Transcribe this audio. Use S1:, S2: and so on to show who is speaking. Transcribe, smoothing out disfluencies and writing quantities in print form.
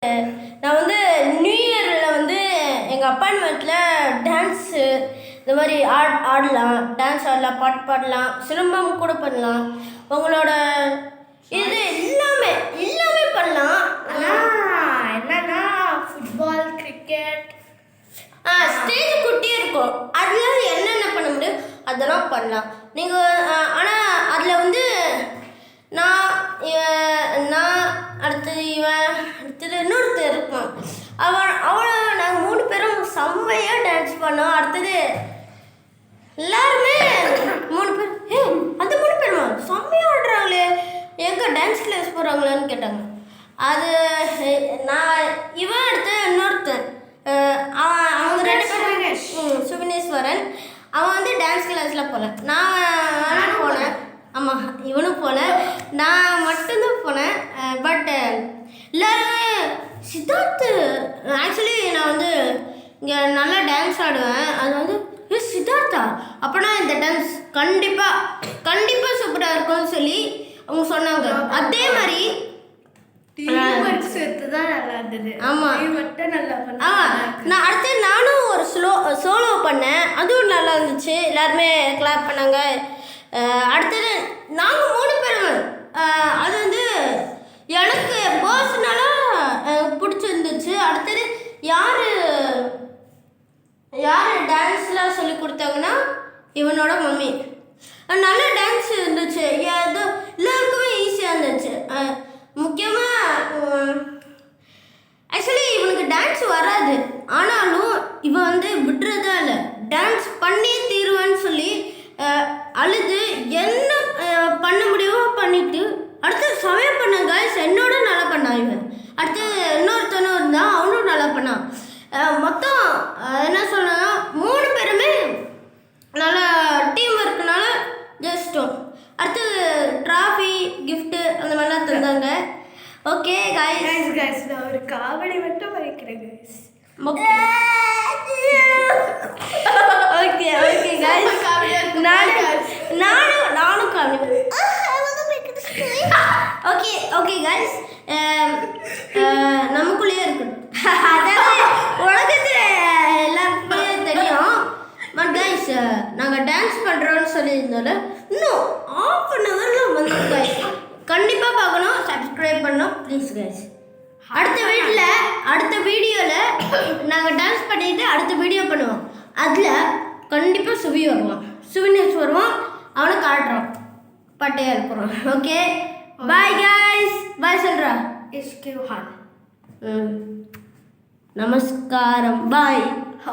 S1: நான் வந்து நியூ இயரில் வந்து எங்கள் அப்பார்ட்மெண்ட்டில் டான்ஸு இந்த மாதிரி ஆடலாம், டான்ஸ் ஆடலாம், பாட்டு பாடலாம், சிலம்பம் கூட பண்ணலாம். உங்களோட இது எல்லாமே பண்ணலாம்.
S2: ஆனால் என்னன்னா ஃபுட்பால், கிரிக்கெட்,
S1: ஸ்டேஜ் குட்டியே இருக்கும். அதில் என்னென்ன பண்ண முடியும் அதெல்லாம் பண்ணலாம் நீங்கள். ஆனால் அதில் வந்து நான் அடுத்தது இன்னொருத்தர் இருப்பான். அவளை நாங்கள் 3 பேரும் செம்மையாக டான்ஸ் பண்ணோம். அடுத்தது எல்லாருமே 3 பேர் அந்த 3 பேருமா செம்மையாக ஆடுறாங்களே, எங்கே டான்ஸ் கிளாஸ் போகிறாங்களான்னு கேட்டாங்க. அது நான் இவன் அடுத்து இன்னொருத்தன் அவங்க 2 பேரும் சுவினேஸ்வரன். அவன் வந்து டான்ஸ் கிளாஸில் போகல, நான் போனேன். ஆமாம், இவனும் போல, நான் மட்டும்தான் போனேன். பட் எல்லாருமே சித்தார்த்து ஆக்சுவலி நான் வந்து இங்கே நல்லா டான்ஸ் ஆடுவேன். அது வந்து சித்தார்த்தா அப்போனா இந்த டான்ஸ் கண்டிப்பாக சூப்பராக இருக்கும்னு சொல்லி அவங்க சொன்னாங்க. அதே மாதிரி
S2: ஆமாம் மட்டும் நல்லா
S1: நான் அடுத்து நானும் ஒரு சோலோ பண்ணேன், அதுவும் நல்லா இருந்துச்சு. எல்லாருமே கிளாப் பண்ணாங்க. அடுத்தது நாங்கள் 3 பேரும் அது வந்து எனக்கு பர்சனலாக பிடிச்சிருந்துச்சு. அடுத்தது யார் டான்ஸ்லாம் சொல்லி கொடுத்தாங்கன்னா இவனோட மம்மி. நல்ல டான்ஸ் இருந்துச்சு, ஏதோ எல்லாருக்குமே ஈஸியாக இருந்துச்சு. முக்கியமாக ஆக்சுவலி இவனுக்கு டான்ஸ் வராது, ஆனாலும் இவன் வந்து விடுறதா இல்லை, டான்ஸ் பண்ணி தீருவான்னு சொல்லி அழுது என்ன பண்ண முடியுமோ பண்ணிட்டு அடுத்து சமயம் பண்ண காய்ஸ் என்னோட நல்லா பண்ணான் இவன். அடுத்து இன்னொருத்தனும் இருந்தான், அவனும் நல்லா பண்ணான். மொத்தம் என்ன சொன்னா 3 பேருமே நல்லா டீம் ஒர்க்குனால ஜஸ்ட்டும். அடுத்து ட்ராஃபி, கிஃப்ட்டு அந்த மாதிரிலாம் தந்தாங்க. ஓகே
S2: கைஸ் நான் ஒரு காமெடி மட்டும் வைக்கிறேன் கைஸ்.
S1: ஓகே கைஸ், நானும் காமெடி. ஓகே கைஸ், நமக்குள்ளேயே இருக்கணும். அதாவது உலகத்தில் எல்லாருக்குமே தெரியும். பட் கைஸ் நாங்கள் டான்ஸ் பண்ணுறோன்னு சொல்லியிருந்தோம்ல, இன்னும் ½ ஹவரில் வந்து கைஸ் கண்டிப்பாக பார்க்கணும், சப்ஸ்கிரைப் பண்ணணும் ப்ளீஸ் கைஸ். அடுத்த வீடியோவில் நாங்கள் டான்ஸ் பண்ணிட்டு அடுத்த வீடியோ பண்ணுவோம். அதில் கண்டிப்பாக சுவினேஷ் வருவான், அவனை காட்டுறோம், பட்டையாக இருக்கிறோம். ஓகே பாய் கைஸ், பாய் சொல்கிறா.
S2: இஸ்கே ஹால்
S1: நமஸ்காரம், பாய்.